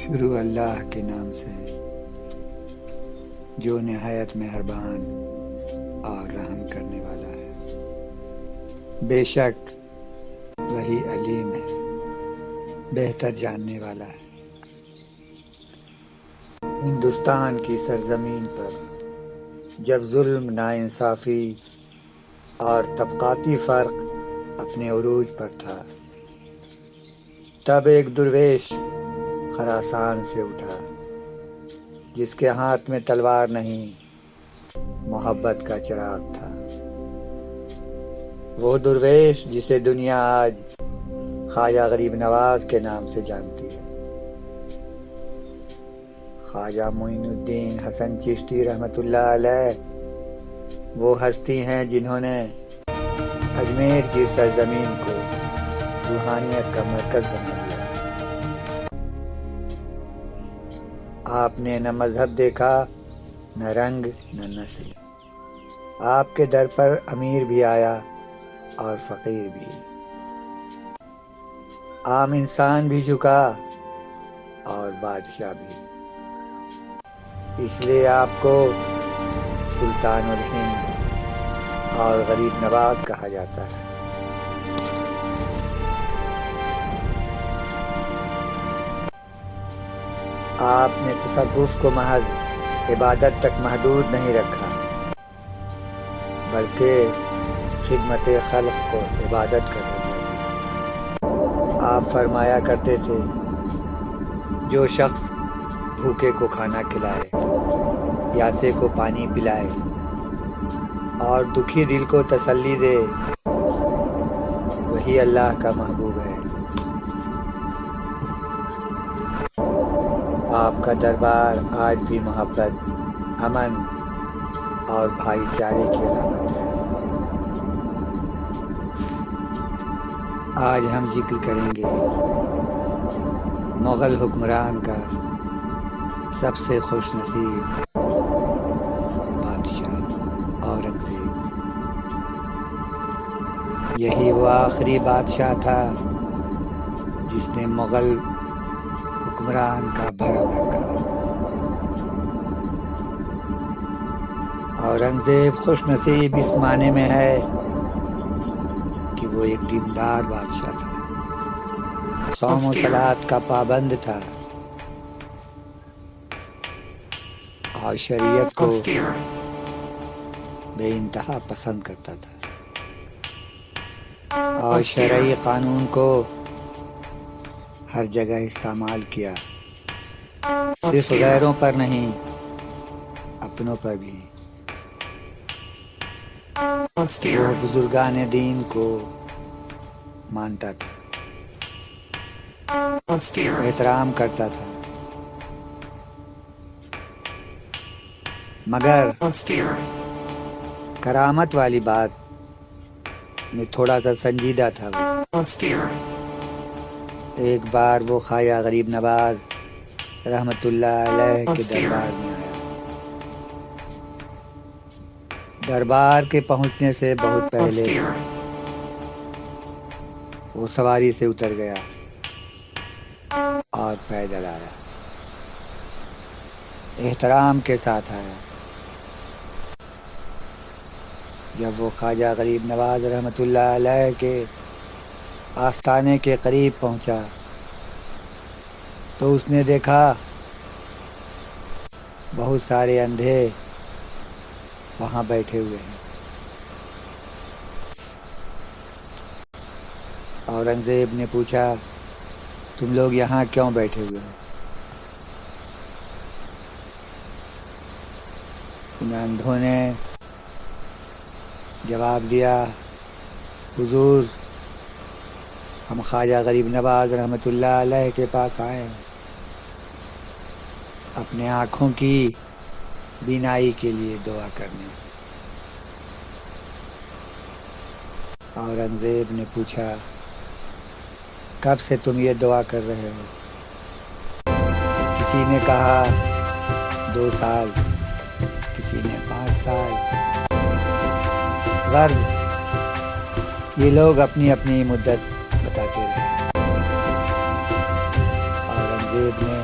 شروع اللہ کے نام سے جو نہایت مہربان اور رحم کرنے والا ہے۔ بے شک وہی علیم ہے، بہتر جاننے والا ہے۔ ہندوستان کی سرزمین پر جب ظلم، ناانصافی اور طبقاتی فرق اپنے عروج پر تھا، تب ایک درویش خراسان سے اٹھا جس کے ہاتھ میں تلوار نہیں، محبت کا چراغ تھا۔ وہ درویش جسے دنیا آج خواجہ غریب نواز کے نام سے جانتی ہے۔ خواجہ معین الدین حسن چشتی رحمۃ اللہ علیہ وہ ہستی ہیں جنہوں نے اجمیر کی سرزمین کو روحانیت کا مرکز بنا دیا۔ آپ نے نہ مذہب دیکھا، نہ رنگ، نہ نسل۔ آپ کے در پر امیر بھی آیا اور فقیر بھی، عام انسان بھی جھکا اور بادشاہ بھی۔ اس لیے آپ کو سلطان الہند اور غریب نواز کہا جاتا ہے۔ آپ نے تصوف کو محض عبادت تک محدود نہیں رکھا، بلکہ خدمت خلق کو عبادت کا درجہ دیا۔ آپ فرمایا کرتے تھے، جو شخص بھوکے کو کھانا کھلائے، پیاسے کو پانی پلائے اور دکھی دل کو تسلی دے، وہی اللہ کا محبوب ہے۔ آپ کا دربار آج بھی محبت، امن اور بھائی چارے کی علامت ہے۔ آج ہم ذکر کریں گے مغل حکمران کا سب سے خوش نصیب بادشاہ اورنگزیب۔ یہی وہ آخری بادشاہ تھا جس نے مغل حکمران کا بھرم رکھا۔ اورنگزیب خوش نصیب اس معنی میں ہے کہ وہ ایک دیندار بادشاہ تھا، صوم و صلات کا پابند تھا اور شریعت کو بے انتہا پسند کرتا تھا، اور شرعی قانون کو ہر جگہ استعمال کیا، صرف غیروں پر نہیں، اپنوں پر بھی۔ وہ بزرگان دین کو مانتا تھا، احترام کرتا تھا، مگر کرامت والی بات میں تھوڑا سا سنجیدہ تھا۔ وہ ایک بار وہ خواجہ غریب نواز رحمۃ اللہ علیہ کے دربار میں آیا۔ دربار کے پہنچنے سے بہت پہلے وہ سواری سے اتر گیا اور پیدل آیا، احترام کے ساتھ آیا۔ جب وہ خواجہ غریب نواز رحمۃ اللہ علیہ کے آستانے کے قریب پہنچا تو اس نے دیکھا بہت سارے اندھے وہاں بیٹھے ہوئے ہیں۔ اورنگزیب نے پوچھا، تم لوگ یہاں کیوں بیٹھے ہوئے ہو؟ ان اندھوں نے جواب دیا، حضور ہم خواجہ غریب نواز رحمۃ اللہ علیہ کے پاس آئے ہیں اپنے آنکھوں کی بینائی کے لیے دعا کرنے۔ اورنگزیب نے پوچھا، کب سے تم یہ دعا کر رہے ہو؟ کسی نے کہا 2 سال، کسی نے 5 سال۔ غرض یہ لوگ اپنی مدت بتاتے رہے۔ اورنگزیب نے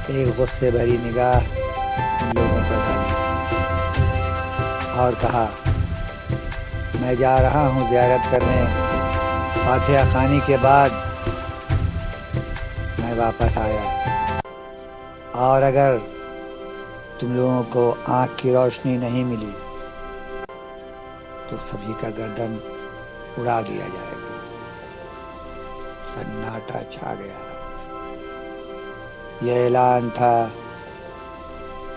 ایک غصے بھری نگاہ ان لوگوں پر ڈالی اور کہا، میں جا رہا ہوں زیارت کرنے، فاتحہ خوانی کے بعد میں واپس آیا، اور اگر تم لوگوں کو آنکھ کی روشنی نہیں ملی تو سبھی کا گردن اڑا دیا جائے گا۔ سناٹا چھا گیا۔ یہ اعلان تھا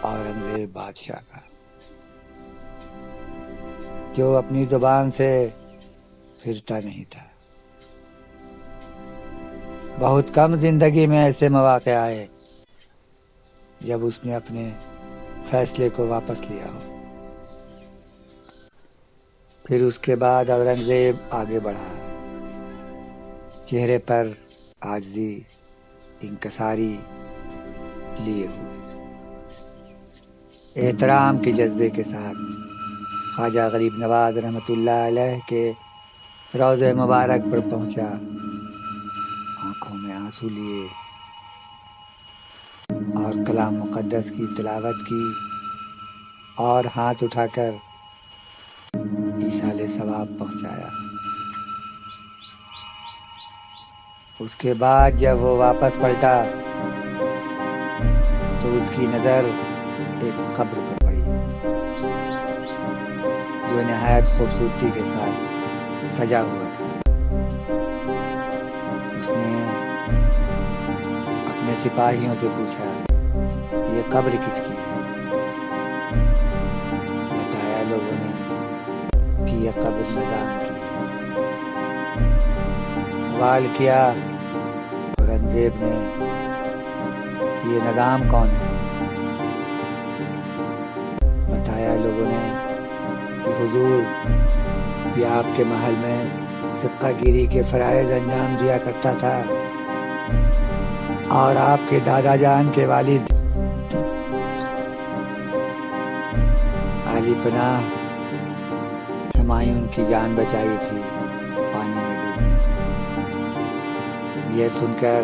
اورنگزیب بادشاہ کا، جو اپنی زبان سے پھرتا نہیں تھا۔ بہت کم زندگی میں ایسے مواقع آئے جب اس نے اپنے فیصلے کو واپس لیا ہو۔ پھر اس کے بعد اورنگزیب آگے بڑھا، چہرے پر عاجزی، انکساری لیے ہوئے، احترام کے جذبے کے ساتھ خواجہ غریب نواز رحمۃ اللہ علیہ کے روضہ مبارک پر پہنچا، آنکھوں میں آنسو لیے اور کلام مقدس کی تلاوت کی اور ہاتھ اٹھا کر ایصال ثواب پہنچایا۔ اس کے بعد جب وہ واپس پلٹا تو اس کی نظر ایک قبر پر پڑی جو نہایت خوبصورتی کے ساتھ سجا ہوا تھا۔ اس نے اپنے سپاہیوں سے پوچھا، یہ قبر کس کی ہے؟ بتایا لوگوں نے کہ یہ قبر نظام کی ہے۔ سوال کیا اورنگزیب نے، یہ نظام کون ہے؟ بتایا لوگوں نے کہ حضور یہ آپ کے محل میں سکہ گیری کے فرائض انجام دیا کرتا تھا، اور آپ کے دادا جان کے والد عالی پناہ ہمایوں کی جان بچائی تھی پانی میں ڈوبنے سے۔ یہ سن کر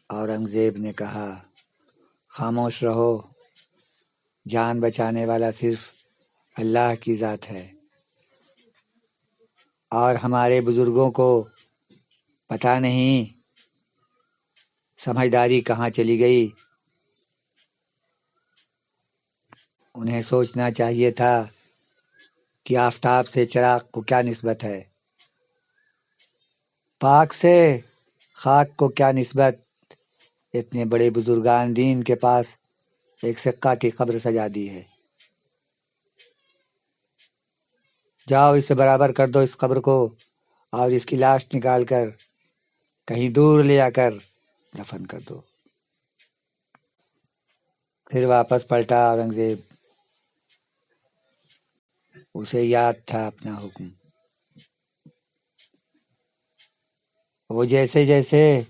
اورنگزیب نے کہا، خاموش رہو، جان بچانے والا صرف اللہ کی ذات ہے، اور ہمارے بزرگوں کو پتہ نہیں سمجھداری کہاں چلی گئی۔ انہیں سوچنا چاہیے تھا کہ آفتاب سے چراغ کو کیا نسبت ہے، پاک سے خاک کو کیا نسبت۔ اتنے بڑے بزرگان دین کے پاس ایک سکہ کی قبر سجا دی ہے، جاؤ اسے برابر کر دو اس قبر کو، اور اس کی لاش نکال کر کہیں دور لے آ کر دفن کر دو۔ پھر واپس پلٹا اورنگزیب، اسے یاد تھا اپنا حکم۔ وہ جیسے جیسے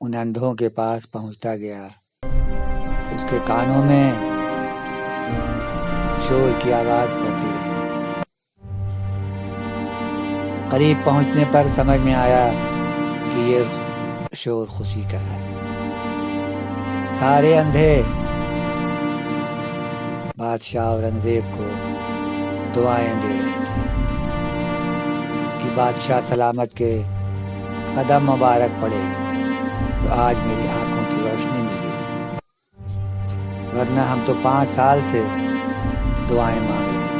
ان اندھوں کے پاس پہنچتا گیا، اس کے کانوں میں شور کی آواز پڑتی رہی۔ قریب پہنچنے پر سمجھ میں آیا کہ یہ شور خوشی کا ہے۔ سارے اندھے بادشاہ اورنگزیب کو دعائیں دے رہے تھے کہ بادشاہ سلامت کے قدم مبارک پڑے تو آج میری آنکھوں کی روشنی ملی، ورنہ ہم تو 5 سال سے دعائیں مانگ رہے تھے،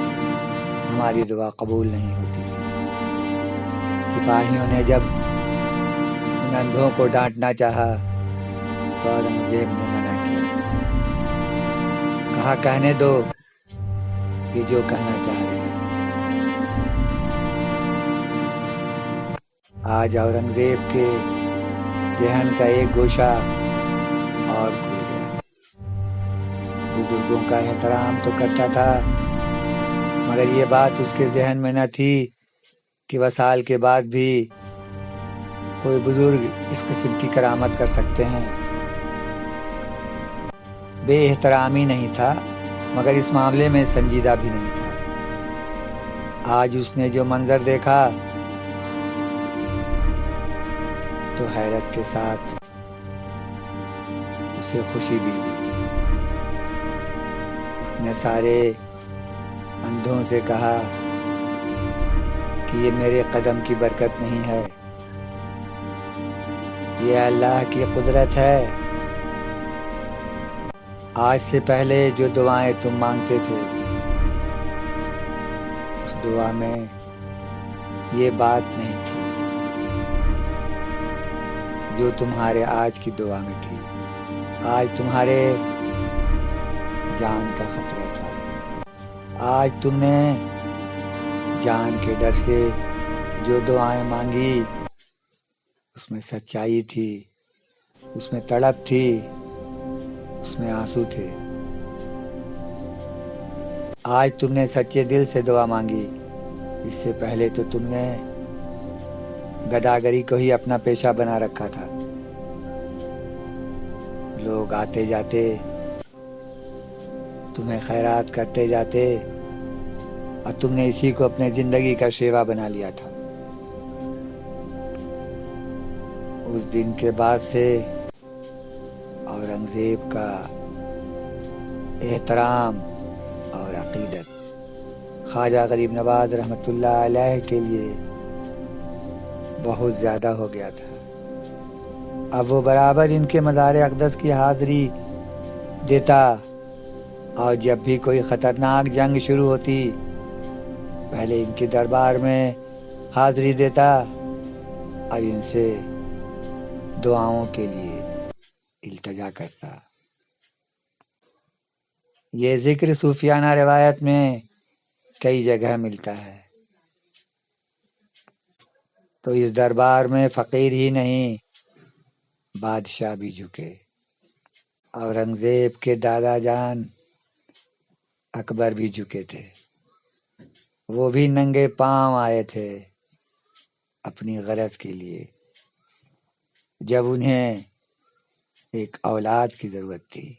ہماری دعا قبول نہیں ہوتی تھی۔ سپاہیوں نے جب ان اندھوں کو ڈانٹنا چاہا تو اورنگزیب نے منع کیا، کہا کہنے دو یہ جو کہنا چاہ رہے ہیں۔ آج اورنگزیب کے ذہن کا ایک گوشہ اور کھل گیا۔ بزرگوں کا احترام تو کرتا تھا، مگر یہ بات اس کے ذہن میں نہ تھی کہ وصال کے بعد بھی کوئی بزرگ اس قسم کی کرامت کر سکتے ہیں۔ بے احترامی نہیں تھا، مگر اس معاملے میں سنجیدہ بھی نہیں تھا۔ آج اس نے جو منظر دیکھا تو حیرت کے ساتھ اسے خوشی بھی ہوئی۔ اس نے سارے اندھوں سے کہا کہ یہ میرے قدم کی برکت نہیں ہے، یہ اللہ کی قدرت ہے۔ آج سے پہلے جو دعائیں تم مانگتے تھے اس دعا میں یہ بات نہیں تھی جو تمہارے آج کی دعا میں تھی۔ آج تمہارے جان کا خطرہ تھا۔ آج تم نے جان کے ڈر سے جو دعائیں مانگی اس میں سچائی تھی، اس میں تڑپ تھی، اس میں آنسو تھے۔ آج تم نے سچے دل سے دعا مانگی۔ اس سے پہلے تو تم نے گداگری کو ہی اپنا پیشہ بنا رکھا تھا۔ لوگ آتے جاتے تمہیں خیرات کرتے جاتے اور تم نے اسی کو اپنے زندگی کا شیوا بنا لیا تھا۔ اس دن کے بعد سے اورنگزیب کا احترام اور عقیدت خواجہ غریب نواز رحمۃ اللہ علیہ کے لیے بہت زیادہ ہو گیا تھا۔ اب وہ برابر ان کے مزار اقدس کی حاضری دیتا اور جب بھی کوئی خطرناک جنگ شروع ہوتی پہلے ان کے دربار میں حاضری دیتا اور ان سے دعاؤں کے لیے التجا کرتا۔ یہ ذکر صوفیانہ روایت میں کئی جگہ ملتا ہے۔ تو اس دربار میں فقیر ہی نہیں بادشاہ بھی جھکے۔ اورنگزیب کے دادا جان اکبر بھی جھکے تھے۔ وہ بھی ننگے پاؤں آئے تھے اپنی غرض کے لیے جب انہیں ایک اولاد کی ضرورت تھی۔